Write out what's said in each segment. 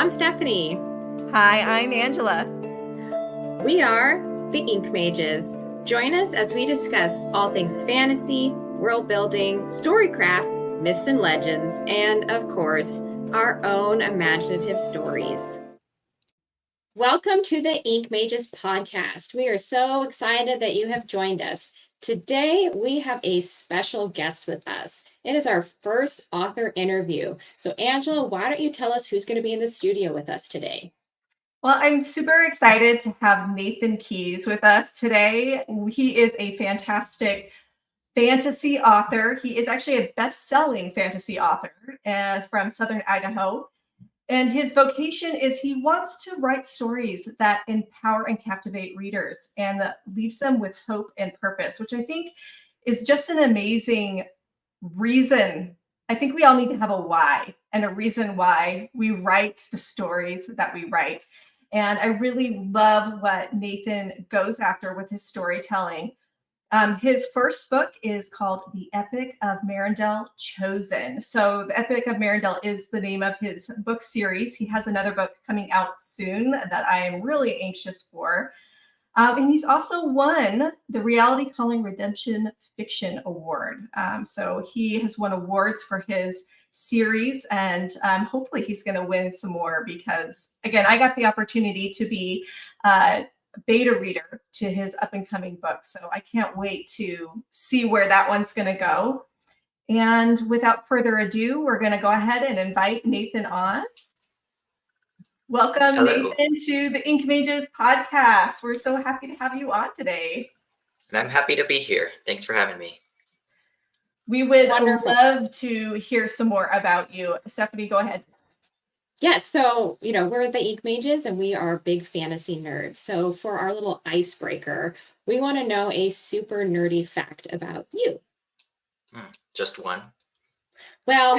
I'm Stephanie. Hi, I'm Angela. We are the Ink Mages. Join us as we discuss all things fantasy, world building, storycraft, myths and legends, and of course, our own imaginative stories. Welcome to the Ink Mages podcast. We are so excited that you have joined us. Today, we have a special guest with us. It is our first author interview. So, Angela, why don't you tell us who's going to be in the studio with us today? Well, I'm super excited to have Nathan Keys with us today. He is a fantastic fantasy author. He is actually a best-selling fantasy author from Southern Idaho. And his vocation is he wants to write stories that empower and captivate readers and leaves them with hope and purpose, which I think is just an amazing reason. I think we all need to have a why and a reason why we write the stories that we write. And I really love what Nathan goes after with his storytelling. His first book is called The Epic of Marindel Chosen. So the Epic of Marindel is the name of his book series. He has another book coming out soon that I am really anxious for. And he's also won the Reality Calling Redemption Fiction Award. So he has won awards for his series, and hopefully he's going to win some more because, again, I got the opportunity to be a beta reader to his up-and-coming book. So I can't wait to see where that one's going to go. And without further ado, we're going to go ahead and invite Nathan on. Welcome, Hello. Nathan, to the Ink Mages podcast. We're so happy to have you on today. And I'm happy to be here. Thanks for having me. We would love to hear some more about you. Stephanie, go ahead. Yes, so, we're the Ink Mages and we are big fantasy nerds. So for our little icebreaker, we want to know a super nerdy fact about you. Just one? Well,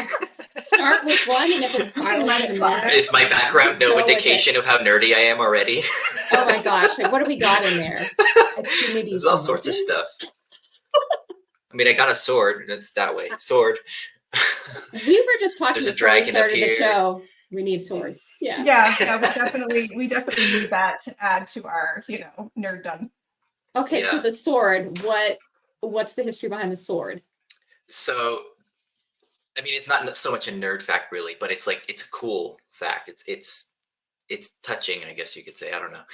start with one, and if it's Is my background no indication of how nerdy I am already? Oh my gosh, what do we got in there? There's all sorts of stuff. I mean, I got a sword, and it's that way. Sword. We were just talking There's a before we dragon started up here. the show. We need swords. Yeah. We definitely need that to add to our, nerddom. Okay, so the sword, what's the history behind the sword? So, I mean, it's not so much a nerd fact, really, but it's a cool fact. It's touching, I guess you could say. I don't know.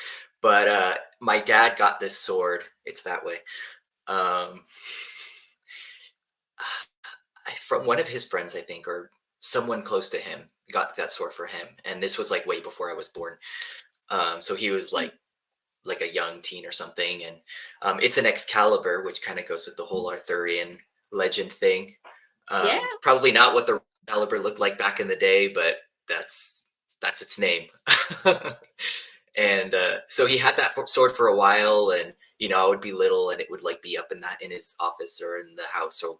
But my dad got this sword. It's that way. From one of his friends, I think, or someone close to him got that sword for him. And this was way before I was born. So he was like a young teen or something. And it's an Excalibur, which kind of goes with the whole Arthurian legend thing. Probably not what the Excalibur looked like back in the day, but that's its name. And so he had that sword for a while, and I would be little, and it would be up in his office or in the house or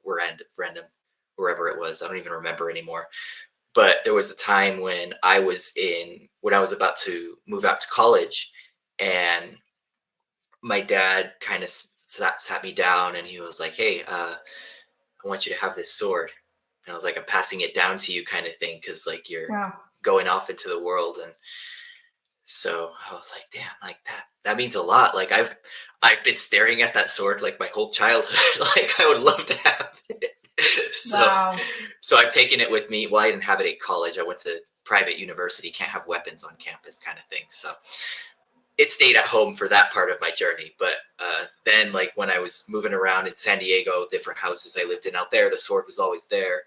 random wherever it was. I don't even remember anymore. But there was a time when I was about to move out to college, and my dad kind of sat me down, and he was like, "Hey, I want you to have this sword." And I was like, "I'm passing it down to you," kind of thing, because you're going off into the world. And so I was like, "Damn, that means a lot." I've been staring at that sword my whole childhood. I would love to have it. So I've taken it with me. Well, I didn't have it at college. I went to private university, can't have weapons on campus kind of thing. So it stayed at home for that part of my journey. But then when I was moving around in San Diego, different houses I lived in out there, the sword was always there.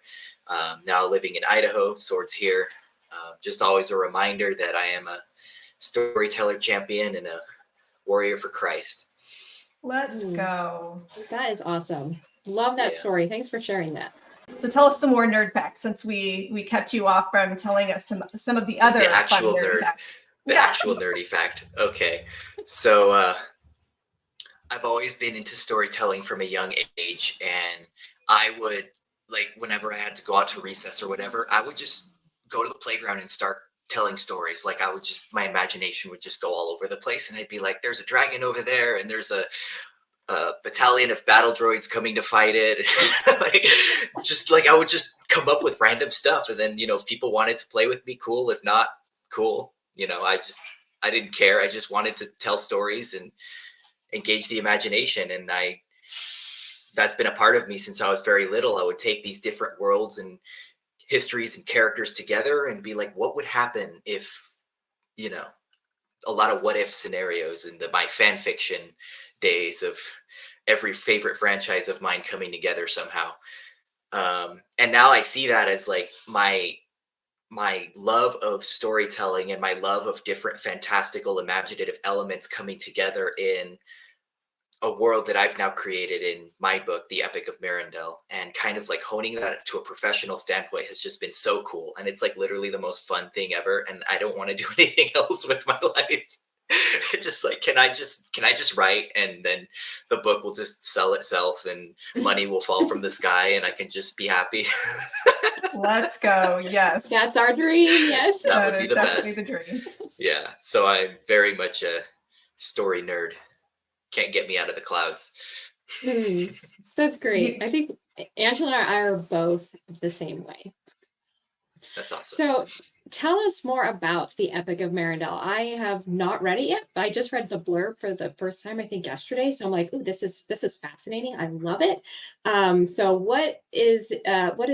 Now living in Idaho, sword's here. Just always a reminder that I am a storyteller champion and a warrior for Christ. Let's go. That is awesome. Love that story. Thanks for sharing that. So tell us some more nerd facts, since we kept you off from telling us some of the other actual nerd facts. Actual nerdy fact. Okay. So I've always been into storytelling from a young age, and I would whenever I had to go out to recess or whatever, I would just go to the playground and start telling stories. My imagination would just go all over the place, and I'd be like, "There's a dragon over there, and there's a battalion of battle droids coming to fight it." I would just come up with random stuff, and then if people wanted to play with me, cool. If not, cool. I didn't care. I just wanted to tell stories and engage the imagination. And that's been a part of me since I was very little. I would take these different worlds and histories and characters together and be like, what would happen if, a lot of what if scenarios and my fan fiction days of every favorite franchise of mine coming together somehow. And now I see that as like my love of storytelling and my love of different fantastical imaginative elements coming together in a world that I've now created in my book, The Epic of Marindel, and kind of like honing that to a professional standpoint has just been so cool. And it's like literally the most fun thing ever. And I don't want to do anything else with my life. Just like, can I just write, and then the book will just sell itself and money will fall from the sky and I can just be happy. Let's go. Yes. That's our dream. Yes. That would be is the definitely best. the dream. Yeah. So I'm very much a story nerd. Can't get me out of the clouds. That's great. I think Angela and I are both the same way. That's awesome. So tell us more about The Epic of Marindel. I have not read it yet. I just read the blurb for the first time, I think yesterday. So I'm like, ooh, this is fascinating. I love it. So what is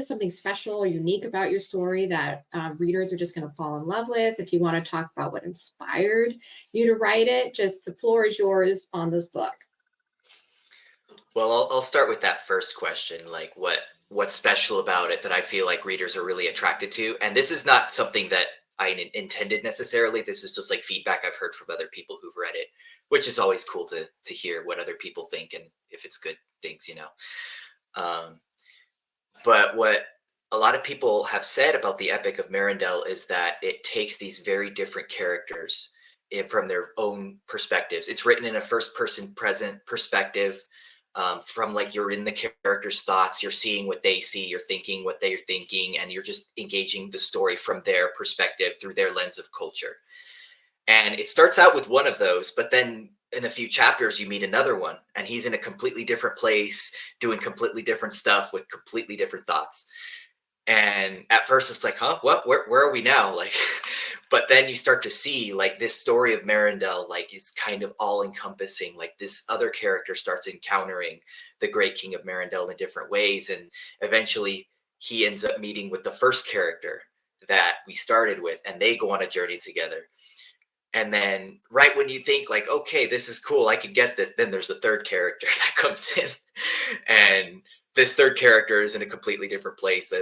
something special or unique about your story that readers are just going to fall in love with? If you want to talk about what inspired you to write it, just the floor is yours on this book. Well, I'll start with that first question, like what's special about it that I feel like readers are really attracted to. And this is not something that I intended necessarily. This is just like feedback I've heard from other people who've read it, which is always cool to hear what other people think and if it's good things, But what a lot of people have said about the Epic of Marindel is that it takes these very different characters from their own perspectives. It's written in a first person present perspective. From like you're in the character's thoughts, you're seeing what they see, you're thinking what they're thinking, and you're just engaging the story from their perspective through their lens of culture. And it starts out with one of those, but then in a few chapters you meet another one, and he's in a completely different place, doing completely different stuff with completely different thoughts. And at first it's like, huh, what, where are we now? Like, but then you start to see like this story of Marindel, like is kind of all encompassing. Like this other character starts encountering the great king of Marindel in different ways. And eventually he ends up meeting with the first character that we started with, and they go on a journey together. And then right when you think like, okay, this is cool, I can get this, then there's the third character that comes in. And this third character is in a completely different place,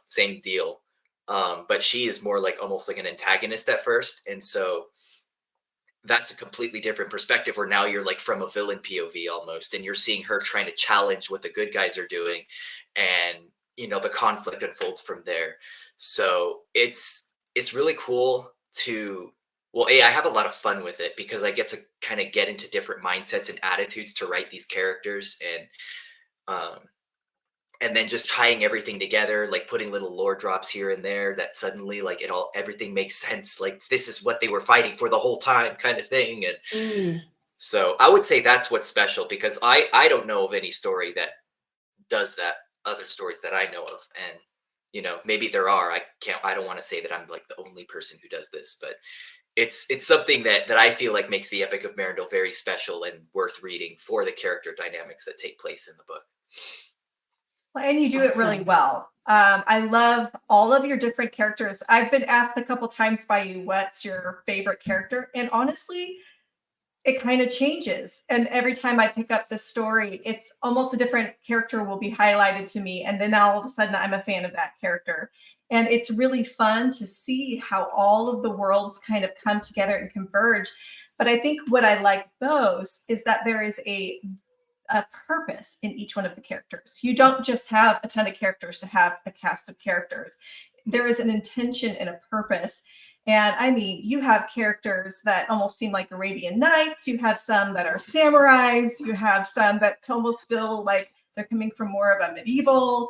same deal. But she is more like almost like an antagonist at first. And so that's a completely different perspective where now you're like from a villain POV almost, and you're seeing her trying to challenge what the good guys are doing. And, the conflict unfolds from there. So it's really cool I have a lot of fun with it because I get to kind of get into different mindsets and attitudes to write these characters, and then just tying everything together, like putting little lore drops here and there that suddenly like everything makes sense. Like this is what they were fighting for the whole time kind of thing. And so I would say that's what's special, because I don't know of any story that does that, other stories that I know of. And, maybe there are, I don't want to say that I'm like the only person who does this, but it's something that I feel like makes the Epic of Marindel very special and worth reading for the character dynamics that take place in the book. Well, and you do it really well. I love all of your different characters. I've been asked a couple times by you, what's your favorite character? And honestly, it kind of changes. And every time I pick up the story, it's almost a different character will be highlighted to me. And then all of a sudden I'm a fan of that character. And it's really fun to see how all of the worlds kind of come together and converge. But I think what I like most is that there is a purpose in each one of the characters. You don't just have a ton of characters to have a cast of characters. There is an intention and a purpose. And I mean, you have characters that almost seem like Arabian Nights. You have some that are samurais. You have some that almost feel like they're coming from more of a medieval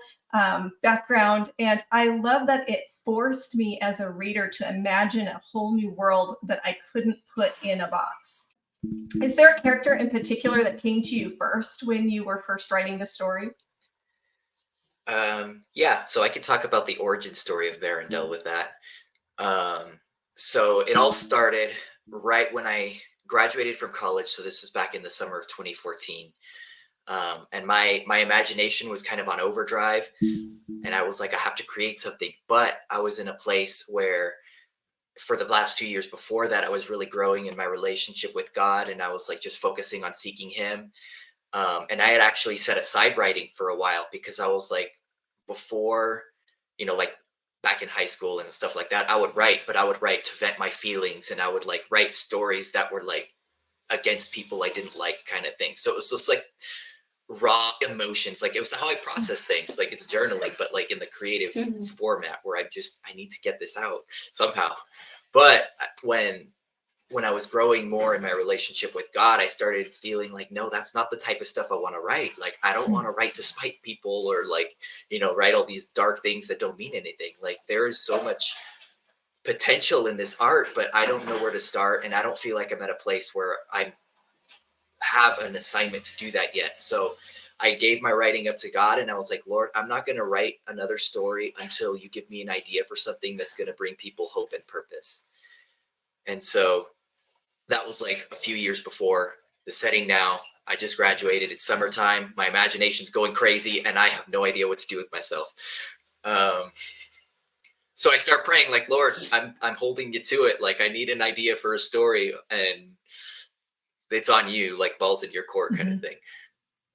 background. And I love that it forced me as a reader to imagine a whole new world that I couldn't put in a box. Is there a character in particular that came to you first when you were first writing the story? Yeah, so I could talk about the origin story of Marindel with that. So it all started right when I graduated from college. So this was back in the summer of 2014. And my imagination was kind of on overdrive, and I was like, I have to create something. But I was in a place where, for the last 2 years before that, I was really growing in my relationship with God, and I was like just focusing on seeking Him. And I had actually set aside writing for a while because I was like, before, like back in high school and stuff like that, I would write, but I would write to vent my feelings, and I would like write stories that were like against people I didn't like, kind of thing. So it was just like raw emotions. Like, it was how I process things. Like, it's journaling, but like in the creative Mhm. format where I need to get this out somehow. But when I was growing more in my relationship with God, I started feeling like, no, that's not the type of stuff I want to write. Like, I don't want to write to spite people, or like, write all these dark things that don't mean anything. Like, there is so much potential in this art, but I don't know where to start. And I don't feel like I'm at a place where I have an assignment to do that yet. So I gave my writing up to God, and I was like, Lord, I'm not going to write another story until you give me an idea for something that's going to bring people hope and purpose. And so that was like a few years before the setting. Now I just graduated. It's summertime. My imagination's going crazy, and I have no idea what to do with myself. Um, so I start praying, like, Lord, I'm holding you to it. Like, I need an idea for a story, and it's on you, like balls in your court, kind of Mhm. thing.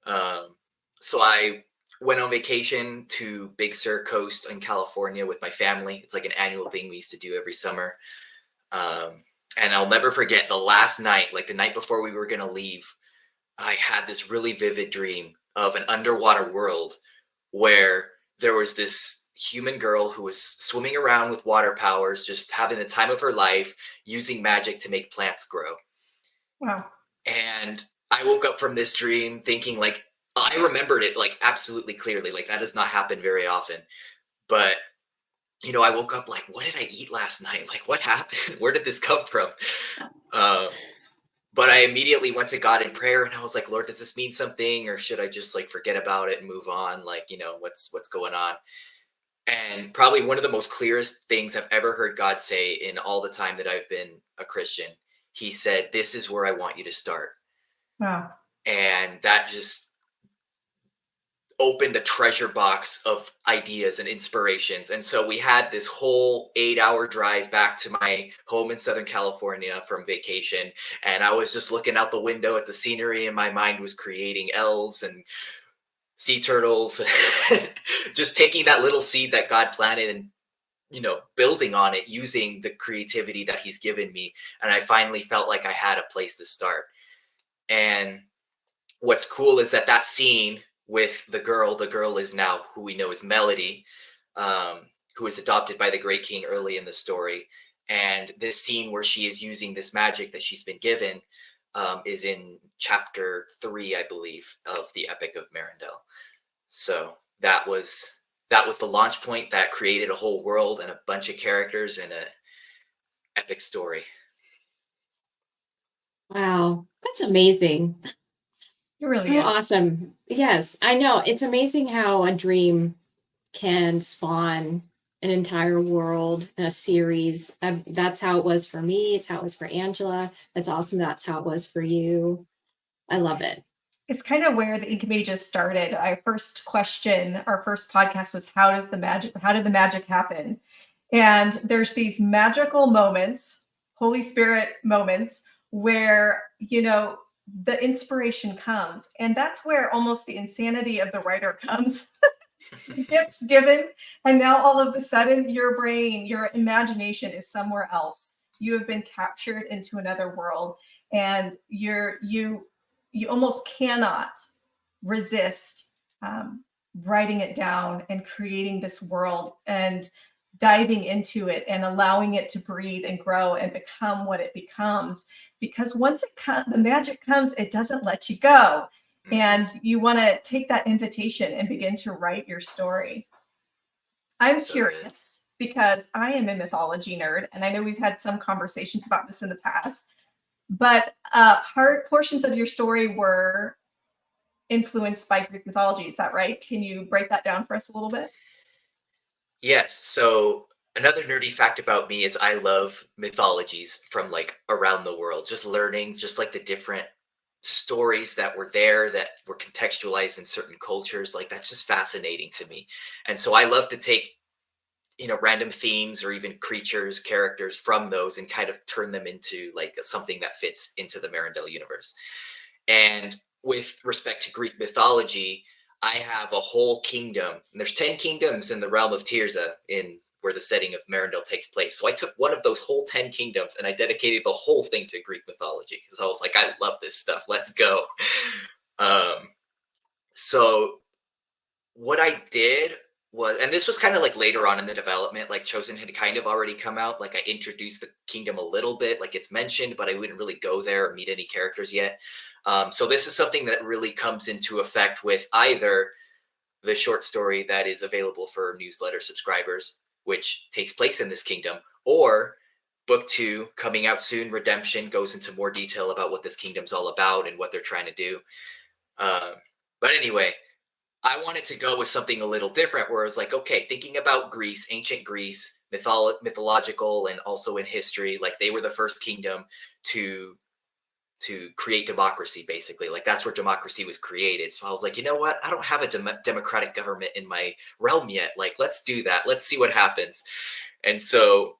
Um, so I went on vacation to Big Sur Coast in California with my family. It's like an annual thing we used to do every summer. Um, and I'll never forget the last night, like the night before we were going to leave, I had this really vivid dream of an underwater world where there was this human girl who was swimming around with water powers, just having the time of her life, using magic to make plants grow. Wow. And I woke up from this dream thinking, like, I remembered it like absolutely clearly. Like, that does not happen very often. But, I woke up like, what did I eat last night? Like, what happened? Where did this come from? Um, but I immediately went to God in prayer, and I was like, Lord, does this mean something, or should I just like forget about it and move on? Like, what's going on? And probably one of the most clearest things I've ever heard God say in all the time that I've been a Christian, He said, this is where I want you to start. Wow. And that just opened a treasure box of ideas and inspirations. And so we had this whole 8-hour drive back to my home in Southern California from vacation. And I was just looking out the window at the scenery, and my mind was creating elves and sea turtles, just taking that little seed that God planted and, building on it using the creativity that He's given me. And I finally felt like I had a place to start. And what's cool is that scene with the girl is now who we know as Melody, who is adopted by the Great King early in the story. And this scene where she is using this magic that she's been given is in chapter 3, I believe, of the Epic of Marindel. So that was the launch point that created a whole world and a bunch of characters and a epic story. Wow, that's amazing. It really So is. awesome. Yes, I know. It's amazing how a dream can spawn an entire world, a series. That's how it was for me. It's how it was for Angela. That's awesome. That's how it was for you. I love it. It's kind of where the Ink Mages started. Our first question, our first podcast was how did the magic happen? And there's these magical moments, Holy Spirit moments, where, the inspiration comes. And that's where almost the insanity of the writer comes. Gifts given, and now all of a sudden your brain, your imagination is somewhere else. You have been captured into another world, and you almost cannot resist writing it down and creating this world and diving into it and allowing it to breathe and grow and become what it becomes. Because once the magic comes, it doesn't let you go, Mhm. and you want to take that invitation and begin to write your story. I'm So good. curious because I am a mythology nerd, and I know we've had some conversations about this in the past, but portions of your story were influenced by Greek mythology. Is that right? Can you break that down for us a little bit? Yes. So Another nerdy fact about me is I love mythologies from like around the world, just learning just like the different stories that were there that were contextualized in certain cultures. Like that's just fascinating to me. And so I love to take, random themes or even creatures, characters from those and kind of turn them into like something that fits into the Marindel universe. And with respect to Greek mythology, I have a whole kingdom. And there's 10 kingdoms in the realm of Tirza in where the setting of Marindel takes place. So I took one of those whole 10 kingdoms and I dedicated the whole thing to Greek mythology because I was like, I love this stuff. Let's go. Um, so what I did was, and this was kind of like later on in the development, like Chosen had kind of already come out. Like I introduced the kingdom a little bit, like it's mentioned, but I wouldn't really go there or meet any characters yet. So this is something that really comes into effect with either the short story that is available for newsletter subscribers, which takes place in this kingdom, or book 2 coming out soon, Redemption, goes into more detail about what this kingdom's all about and what they're trying to do. Um, but anyway, I wanted to go with something a little different where I was like, okay, thinking about Greece, ancient Greece, mythological and also in history, like they were the first kingdom to create democracy, basically. Like that's where democracy was created. So I was like, you know what? I don't have a democratic government in my realm yet. Like, let's do that. Let's see what happens. And so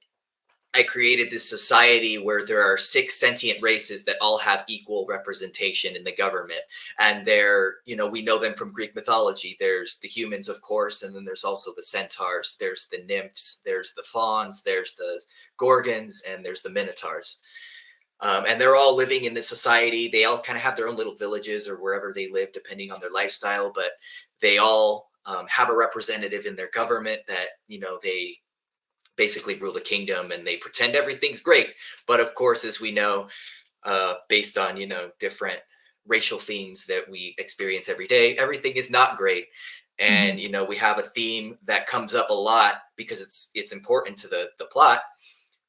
I created this society where there are 6 sentient races that all have equal representation in the government. And we know them from Greek mythology. There's the humans, of course, and then there's also the centaurs, there's the nymphs, there's the fauns, there's the gorgons, and there's the minotaurs. And they're all living in this society. They all kind of have their own little villages or wherever they live, depending on their lifestyle. But they all have a representative in their government that, they basically rule the kingdom and they pretend everything's great. But of course, as we know, based on, different racial themes that we experience every day, everything is not great. And, we have a theme that comes up a lot because it's important to the plot,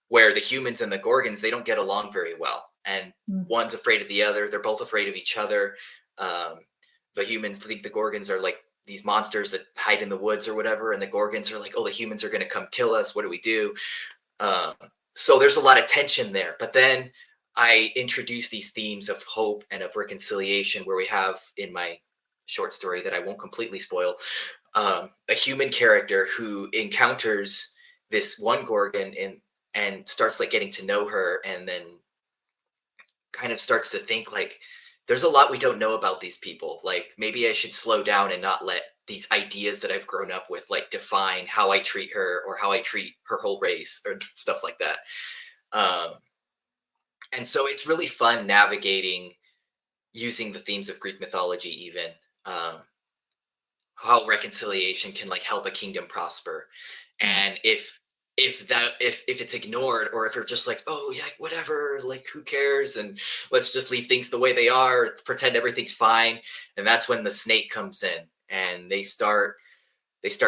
where the humans and the gorgons, they don't get along very well. And one's afraid of the other. They're both afraid of each other. The humans think the gorgons are like these monsters that hide in the woods or whatever. And the gorgons are like, oh, the humans are going to come kill us. What do we do? So there's a lot of tension there. But then I introduce these themes of hope and of reconciliation, where we have in my short story that I won't completely spoil, a human character who encounters this one gorgon and starts like getting to know her, and then kind of starts to think like there's a lot we don't know about these people. Like maybe I should slow down and not let these ideas that I've grown up with like define how I treat her or how I treat her whole race or stuff like that. And so it's really fun navigating using the themes of Greek mythology, even how reconciliation can like help a kingdom prosper. And if it's ignored, or if you're just like, oh yeah, whatever, like who cares, and let's just leave things the way they are, pretend everything's fine. And that's when the snake comes in and they start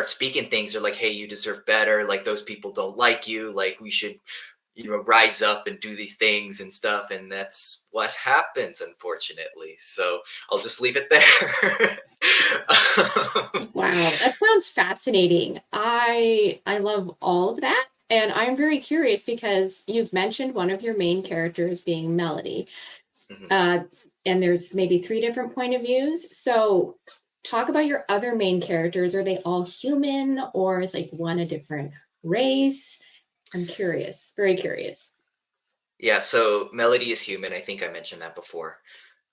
speaking things. They're like, hey, you deserve better, like those people don't like you, like we should rise up and do these things and stuff. And that's what happens, unfortunately. So I'll just leave it there. Wow, that sounds fascinating. I love all of that. And I'm very curious because you've mentioned one of your main characters being Melody. Mhm. And there's maybe 3 different point of views. So talk about your other main characters. Are they all human, or is like one a different race? I'm curious, very curious. Yeah, so Melody is human. I think I mentioned that before.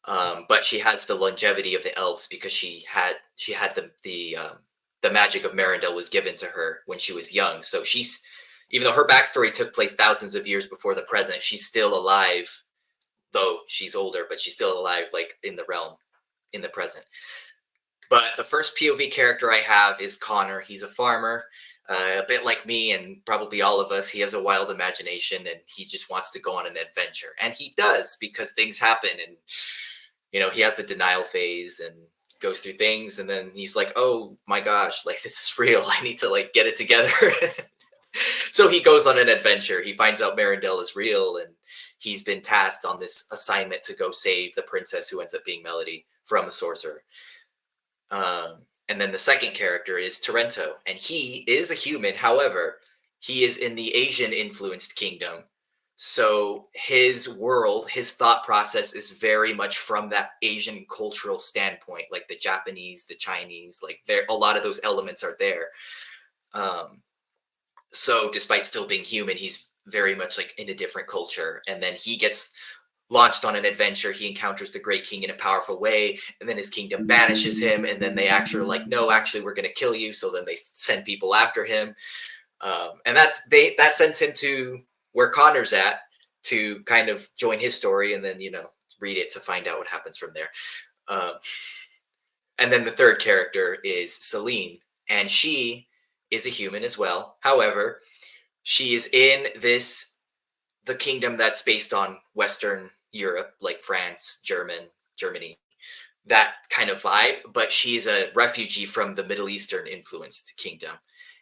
But she has the longevity of the elves because she had the magic of Marindel was given to her when she was young. So she's, even though her backstory took place thousands of years before the present, she's still alive. Though she's older, but she's still alive, like in the realm, in the present. But the first POV character I have is Connor. He's a farmer, a bit like me and probably all of us. He has a wild imagination and he just wants to go on an adventure. And he does, because things happen, and he has the denial phase and goes through things, and then he's like, oh my gosh, like this is real. I need to like get it together. So he goes on an adventure. He finds out Marindel is real, and he's been tasked on this assignment to go save the princess, who ends up being Melody, from a sorcerer. And then the second character is Torrento, and he is a human. However, he is in the Asian influenced kingdom. So his world, his thought process is very much from that Asian cultural standpoint, like the Japanese, the Chinese, like there, a lot of those elements are there. Um, so despite still being human, he's very much like in a different culture. And then he gets launched on an adventure. He encounters the Great King in a powerful way, and then his kingdom banishes him. And then they actually are like, no, actually, we're going to kill you. So then they send people after him, and that sends him to where Connor's at to kind of join his story, and then read it to find out what happens from there. Um, and then the third character is Celine, and she is a human as well. However, she is in the kingdom that's based on Western Europe, like France, Germany, that kind of vibe. But she's a refugee from the Middle Eastern influenced kingdom.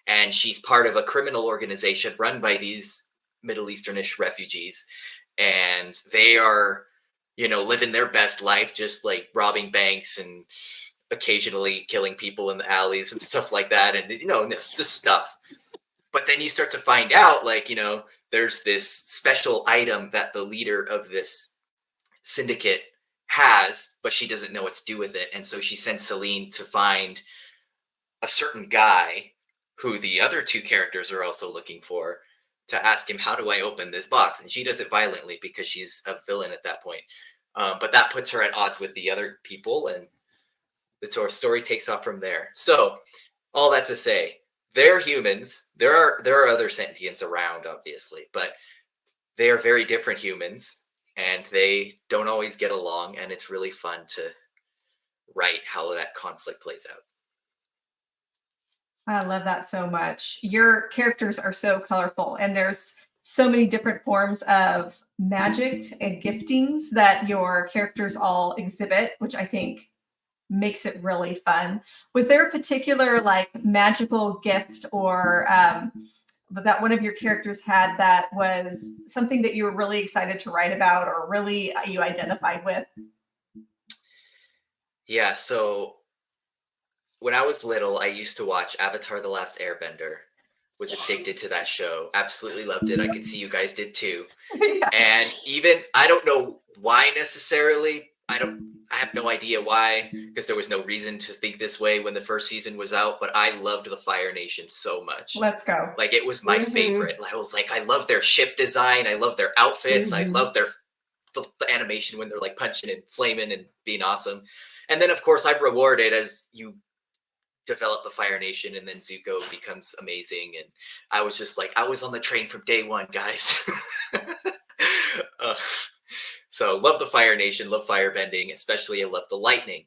And she's part of a criminal organization run by these Middle Easternish refugees. And they are, living their best life, just like robbing banks and occasionally killing people in the alleys and stuff like that. And, it's just stuff. But then you start to find out, like, there's this special item that the leader of this syndicate has, but she doesn't know what to do with it. And so she sends Celine to find a certain guy who the other two characters are also looking for, to ask him, how do I open this box? And she does it violently because she's a villain at that point. But that puts her at odds with the other people, and the story takes off from there. So all that to say, they're humans. There are other sentients around, obviously, but they are very different humans, and they don't always get along, and it's really fun to write how that conflict plays out. I love that so much. Your characters are so colorful, and there's so many different forms of magic and giftings that your characters all exhibit, which I think makes it really fun. Was there a particular like magical gift or that one of your characters had that was something that you were really excited to write about or really you identified with? Yeah, so when I was little, I used to watch Avatar: The Last Airbender. Was addicted to that show. Absolutely loved it. I could see you guys did too. Yeah. And even I don't know why necessarily. I have no idea why, because there was no reason to think this way when the first season was out, but I loved the Fire Nation so much. Let's go. Like, it was my favorite. I was like, I love their ship design. I love their outfits. I love the animation when they're like punching and flaming and being awesome. And then, of course, I'm rewarded as you develop the Fire Nation, and then Zuko becomes amazing. And I was just like, I was on the train from day one, guys. So love the Fire Nation, love firebending, especially I love the lightning.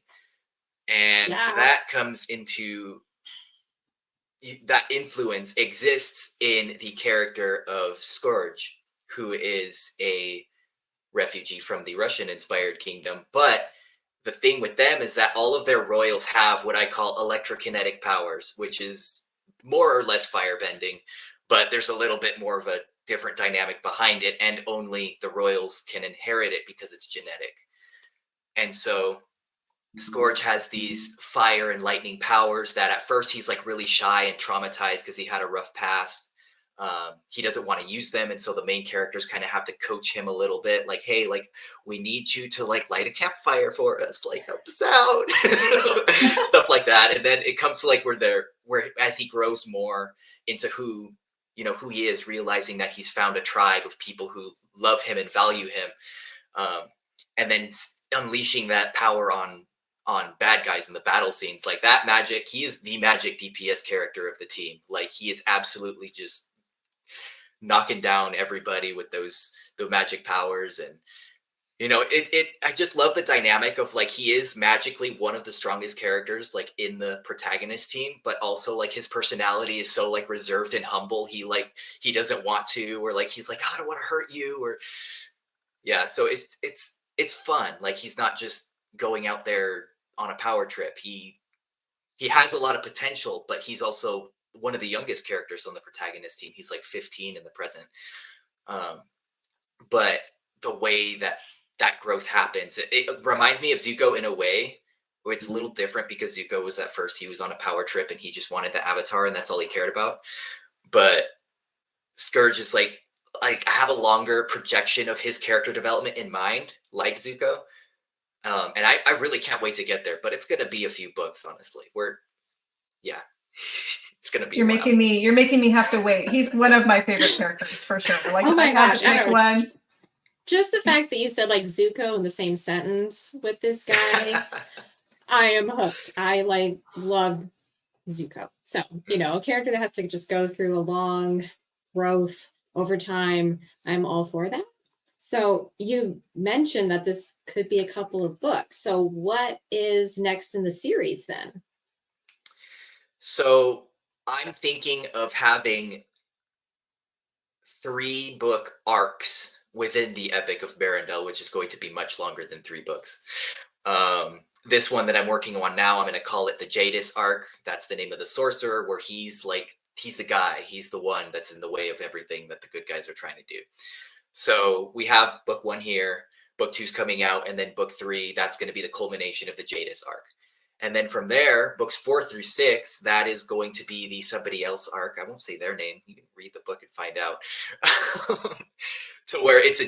And that comes into that influence exists in the character of Scourge, who is a refugee from the Russian inspired kingdom. But the thing with them is that all of their royals have what I call electrokinetic powers, which is more or less firebending, but there's a little bit more of a different dynamic behind it, and only the royals can inherit it because it's genetic. And so Scourge has these fire and lightning powers that at first he's like really shy and traumatized because he had a rough past. He doesn't want to use them, and so the main characters kind of have to coach him a little bit, like, hey, like, we need you to like light a campfire for us, like, help us out. Stuff like that. And then it comes to like where as he grows more into who he is, realizing that he's found a tribe of people who love him and value him, and then unleashing that power on bad guys in the battle scenes, like that magic. He is the magic DPS character of the team. Like, he is absolutely just knocking down everybody with the magic powers. And I just love the dynamic of like, he is magically one of the strongest characters like in the protagonist team, but also like his personality is so like reserved and humble. He doesn't want to, or like he's like, I don't want to hurt you, or yeah. So it's fun. Like, he's not just going out there on a power trip. He has a lot of potential, but he's also one of the youngest characters on the protagonist team. He's like 15 in the present. But the way that growth happens, it reminds me of Zuko in a way where it's a little different, because Zuko was at first, he was on a power trip and he just wanted the avatar and that's all he cared about. But Scourge is like I have a longer projection of his character development in mind, like Zuko. And I really can't wait to get there, but it's gonna be a few books, honestly. Yeah, it's gonna be a while. You're making me have to wait. He's one of my favorite characters for sure. Like, Oh my if I had gosh, to pick one. Just the fact that you said like Zuko in the same sentence with this guy, I am hooked. I like love Zuko. So, a character that has to just go through a long growth over time, I'm all for that. So you mentioned that this could be a couple of books. So what is next in the series then? So I'm thinking of having 3-book arcs within the Epic of Marindel, which is going to be much longer than 3 books. This one that I'm working on now, I'm going to call it the Jadis arc. That's the name of the sorcerer, where he's the guy. He's the one that's in the way of everything that the good guys are trying to do. So we have book 1 here, book 2's coming out, and then book 3, that's going to be the culmination of the Jadis arc. And then from there, books 4 through 6, that is going to be the somebody else arc. I won't say their name. You can read the book and find out. To where it's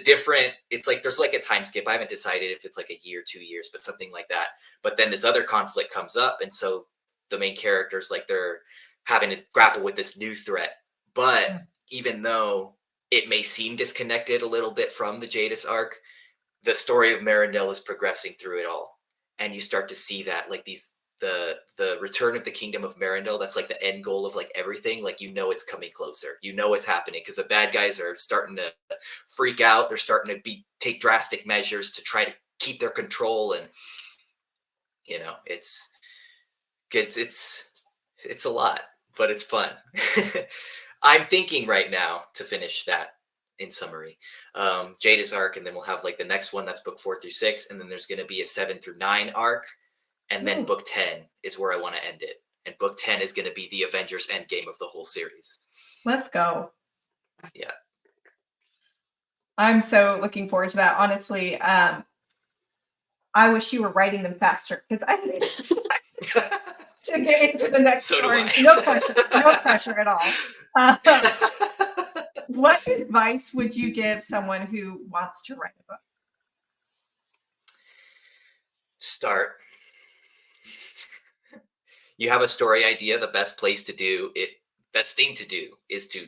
like there's like a time skip. I haven't decided if it's like a year, 2 years, but something like that. But then this other conflict comes up. And so the main characters, like, they're having to grapple with this new threat. But even though it may seem disconnected a little bit from the Jadis arc, the story of Marindel is progressing through it all. And you start to see that, like, the return of the kingdom of Marindel, that's like the end goal of like everything. Like, it's coming closer. It's happening because the bad guys are starting to freak out. They're starting to take drastic measures to try to keep their control. And it's a lot, but it's fun. I'm thinking right now to finish that. In summary, Jadis arc, and then we'll have like the next one, that's book 4 through 6, and then there's going to be a 7 through 9 arc, and then book 10 is where I want to end it, and book 10 is going to be the Avengers Endgame of the whole series. Let's go. Yeah, I'm so looking forward to that. Honestly, I wish you were writing them faster because I need to get into the next story. No pressure at all. What advice would you give someone who wants to write a book? Start. You have a story idea. The best thing to do is to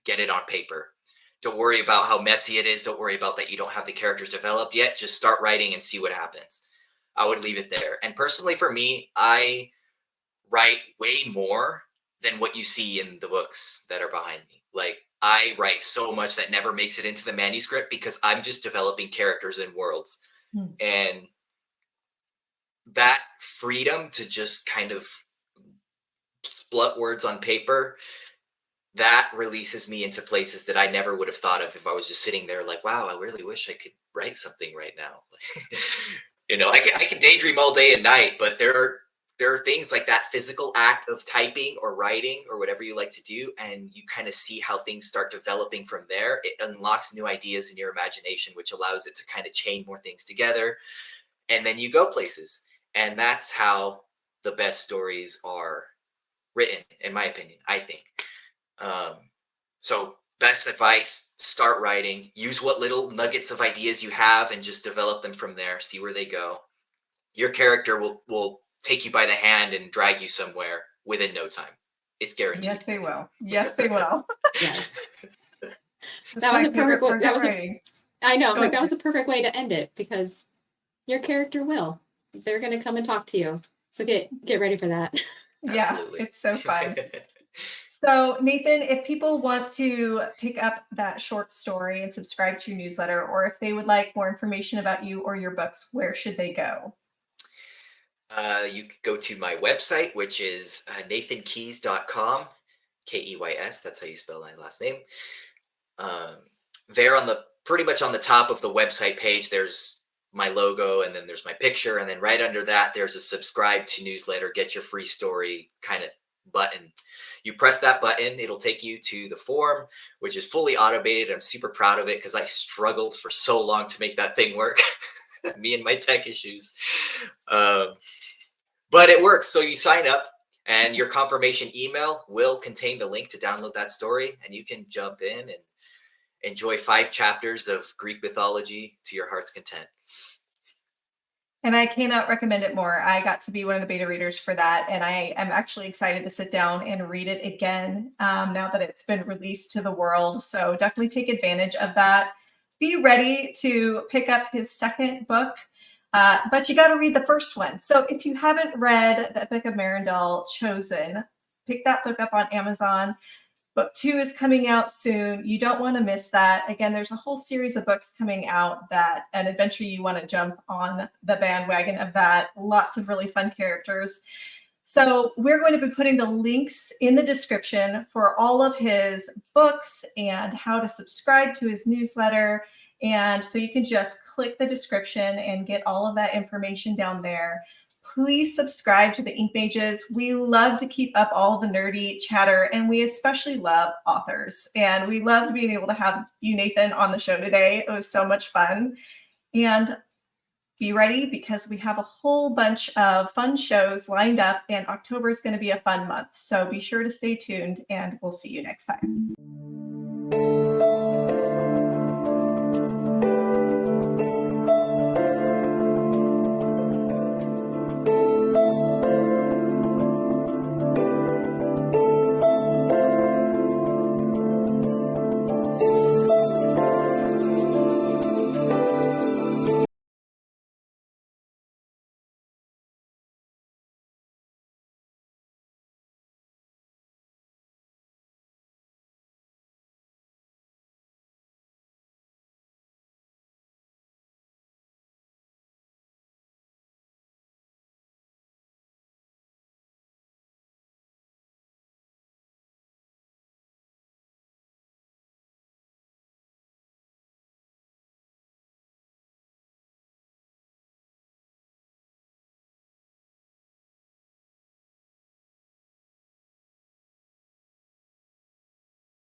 get it on paper. Don't worry about how messy it is. Don't worry about that you don't have the characters developed yet. Just start writing and see what happens. I would leave it there. And personally, for me, I write way more than what you see in the books that are behind me. Like, I write so much that never makes it into the manuscript because I'm just developing characters and worlds. And that freedom to just kind of splut words on paper, that releases me into places that I never would have thought of if I was just sitting there like, wow, I really wish I could write something right now. I can daydream all day and night, but there are things like that physical act of typing or writing or whatever you like to do, and you kind of see how things start developing from there. It unlocks new ideas in your imagination, which allows it to kind of chain more things together, and then you go places. And that's how the best stories are written, in my opinion, I think. So best advice, start writing, use what little nuggets of ideas you have and just develop them from there, see where they go. Your character will take you by the hand and drag you somewhere within no time. It's guaranteed. Yes, they will. Yes, they will. Yes. That was a perfect way. I know, like that was the perfect way to end it because your character will. They're going to come and talk to you. So get ready for that. Absolutely. Yeah, it's so fun. So, Nathan, if people want to pick up that short story and subscribe to your newsletter, or if they would like more information about you or your books, where should they go? You could go to my website, which is nathankeys.com, Keys. That's how you spell my last name. There pretty much on the top of the website page, there's my logo, and then there's my picture, and then right under that, there's a subscribe to newsletter, get your free story kind of button. You press that button, it'll take you to the form, which is fully automated. I'm super proud of it because I struggled for so long to make that thing work. Me and my tech issues. But it works. So you sign up. And your confirmation email will contain the link to download that story, and you can jump in and enjoy 5 chapters of Greek mythology to your heart's content. And I cannot recommend it more. I got to be one of the beta readers for that, and I am actually excited to sit down and read it again now that it's been released to the world. So definitely take advantage of that. Be ready to pick up his second book, but you got to read the first one. So if you haven't read the Epic of Marindel, Chosen, pick that book up on Amazon. Book 2 is coming out soon. You don't want to miss that. Again, there's a whole series of books coming out that an adventure you want to jump on the bandwagon of that. Lots of really fun characters. So we're going to be putting the links in the description for all of his books and how to subscribe to his newsletter. And so you can just click the description and get all of that information down there. Please subscribe to the Ink Mages. We love to keep up all the nerdy chatter, and we especially love authors. And we loved being able to have you, Nathan, on the show today. It was so much fun. And be ready, because we have a whole bunch of fun shows lined up, and October is going to be a fun month. So be sure to stay tuned, and we'll see you next time.